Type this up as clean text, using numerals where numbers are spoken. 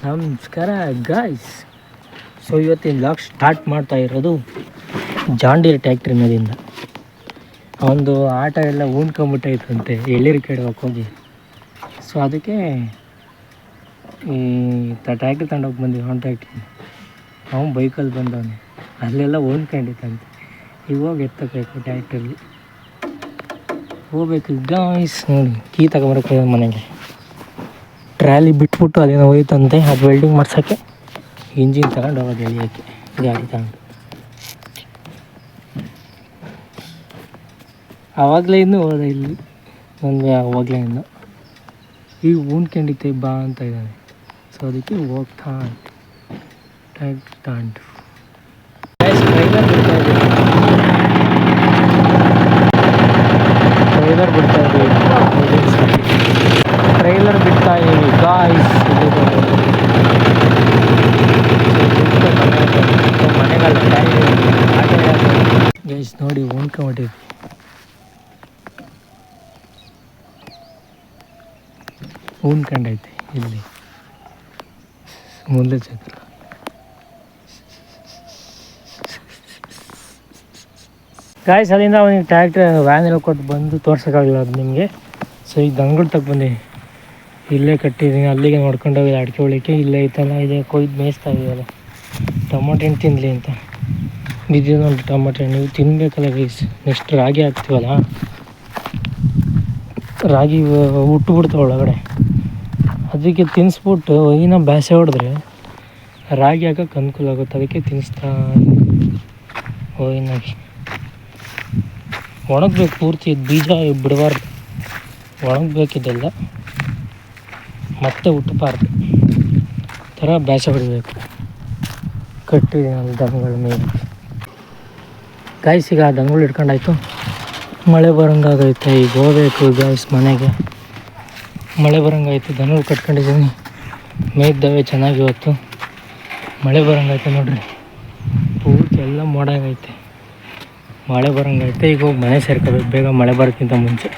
ನಮಸ್ಕಾರ guys. So ಇವತ್ತಿನ blog start ಮಾಡ್ತಾ ಇರೋದು ಜಾಂಡೀರ್ ಟ್ಯಾಕ್ಟ್ರಿ ಮೇಲಿಂದ. ಒಂದು ಆಟ ಎಲ್ಲ ಉಣ್ಕೊಂಬಿಟ್ಟೈತಂತೆ ಎಳ್ಳೀರು ಕೆಡೋಕೆ ಹೋಗಿ. ಸೊ ಅದಕ್ಕೆ ಈ ಟ್ಯಾಕ್ಟ್ರಿ ತಗೊಂಡೋಗಿ ಬಂದಿವಿ. ಅವ್ನು ಟ್ಯಾಕ್ಟ್ರಿ ಅವ್ನು ಬೈಕಲ್ಲಿ ಬಂದವನು, ಅಲ್ಲೆಲ್ಲ ಉಣ್ಕೊಂಡಿತ್ತಂತೆ. ಈಗ ಹೋಗಿ ಎತ್ತಬೇಕು ಟ್ಯಾಕ್ಟ್ರಲ್ಲಿ ಹೋಗ್ಬೇಕು ಗಾಯ್ಸ್. ನೋಡಿ ಕೀ ತಗೊಂಬರಕ್ಕೆ ಮನೆಗೆ ಟ್ರಾಲಿ ಬಿಟ್ಬಿಟ್ಟು ಅದೇನೋ ಹೋಯ್ತಂತೆ, ಅದು ವೆಲ್ಡಿಂಗ್ ಮಾಡ್ಸೋಕ್ಕೆ ಇಂಜಿನ್ ತಗೊಂಡು ಹೋಗೋದು ಎಳಿಯೋಕ್ಕೆ ಗಾಡಿ ತಗೊಂಡು. ಆವಾಗಲೇ ಇನ್ನೂ ಹೋದ ಇಲ್ಲಿ ನನಗೆ ಆವಾಗಲೇ ಇನ್ನು ಈಗ ಉಣ್ಕೊಂಡಿದ್ದೆ ಬಾ ಅಂತ ಇದ್ದಾನೆ. ಸೊ ಅದಕ್ಕೆ ಹೋಗ್ತಾ ಟ್ಯಾಕ್ಟ್ರಿ ತಗೊಂಡು ಟ್ರೈಲರ್ ಬಿಡ್ತಾ ಇದ್ದೀವಿ. ಟ್ರೈಲರ್ ಬಿಡ್ತಾ ಇದ್ದೀವಿ ಗಾಯ್ಸ್. ಮನೆಗೆಲ್ಲ ಗೈಸ್ ನೋಡಿ ಉಣ್ಕೊಂಬಿಟ್ಟಿದ್ವಿ. ಉಣ್ಕೊಂಡೈತೆ ಇಲ್ಲಿ ಮುಂದೆ ಚಕ್ರ. ಗಾಯ್ಸ್ ಅಲ್ಲಿಂದ ಅವನಿಗೆ ಟ್ಯಾಕ್ಟ್ರಿ ವ್ಯಾನ್ ಎಲ್ಲ ಕೊಟ್ಟು ಬಂದು ತೋರ್ಸೋಕ್ಕಾಗಲ್ಲ ಅದು ನಿಮಗೆ. ಸೊ ಈಗ ದಂಗಳು ತಗೊಂಡು ಇಲ್ಲೇ ಕಟ್ಟಿದ್ದೀನಿ, ಅಲ್ಲಿಗೆ ನೋಡ್ಕೊಂಡೋಗಿ ಅಡಿಕೆ ಹೊಳಿಕೆ ಇಲ್ಲೇ ಐತಲ್ಲ, ಇದೆ ಕೊಯ್ದು ಮೇಯಿಸ್ತಾ ಇದೆಯಲ್ಲ. ಟೊಮೊಟೊ ಹಣ್ಣು ತಿನ್ನಲಿ ಅಂತ ಬಿದ್ದಿದ್ದು ನೋಡಿ. ಟೊಮೊಟೊ ಹಣ್ಣು ನೀವು ತಿನ್ನಬೇಕಲ್ಲ ಗೈಸ್. ನೆಕ್ಸ್ಟ್ ರಾಗಿ ಹಾಕ್ತೀವಲ್ಲ, ರಾಗಿ ಹುಟ್ಟುಬಿಡ್ತಾವೆ ಒಳಗಡೆ, ಅದಕ್ಕೆ ತಿನ್ನಿಸ್ಬಿಟ್ಟು ಇನ್ನೂ ಬ್ಯಾಸೆ ಹೊಡೆದ್ರೆ ರಾಗಿ ಹಾಕೋಕ್ಕೆ ಅನುಕೂಲ ಆಗುತ್ತೆ. ಅದಕ್ಕೆ ತಿನ್ನಿಸ್ತಾ ಓಯ್ನಾಗಿ ಒಣಗಬೇಕು ಪೂರ್ತಿ, ಬೀಜ ಬಿಡಬಾರ್ದು, ಒಣಗಬೇಕಿದ್ದೆಲ್ಲ ಮತ್ತೆ ಹುಟ್ಟಬಾರ್ದು ಥರ ಬ್ಯಾಸೆ ಹೊಡಿಬೇಕು. ಕಟ್ಟಿದೆ ನಾನು ದನಗಳ ಮೇಲೆ ಗಾಯ್ಸ್. ಈಗ ದನಗಳು ಹಿಡ್ಕೊಂಡಾಯ್ತು, ಮಳೆ ಬರೋಂಗಾಗೈತೆ. ಈಗ ಹೋಗ್ಬೇಕು ಗಾಯ್ಸ್ ಮನೆಗೆ. ಮಳೆ ಬರೋಂಗಾಯ್ತು, ದನಗಳು ಕಟ್ಕೊಂಡಿದ್ದೀನಿ, ಮೇಯ್ದವೆ ಚೆನ್ನಾಗಿ. ಇವತ್ತು ಮಳೆ ಬರೋಂಗೈತೆ ನೋಡ್ರಿ, ಪೂರ್ತಿ ಎಲ್ಲ ಮೋಡಾಗೈತೆ, ಮಳೆ ಬರೋಂಗೈತೆ. ಈಗ ಹೋಗಿ ಮನೆ ಸೇರ್ಕೋಬೇಕು ಬೇಗ, ಮಳೆ ಬರೋಕ್ಕಿಂತ ಮುಂಚೆ.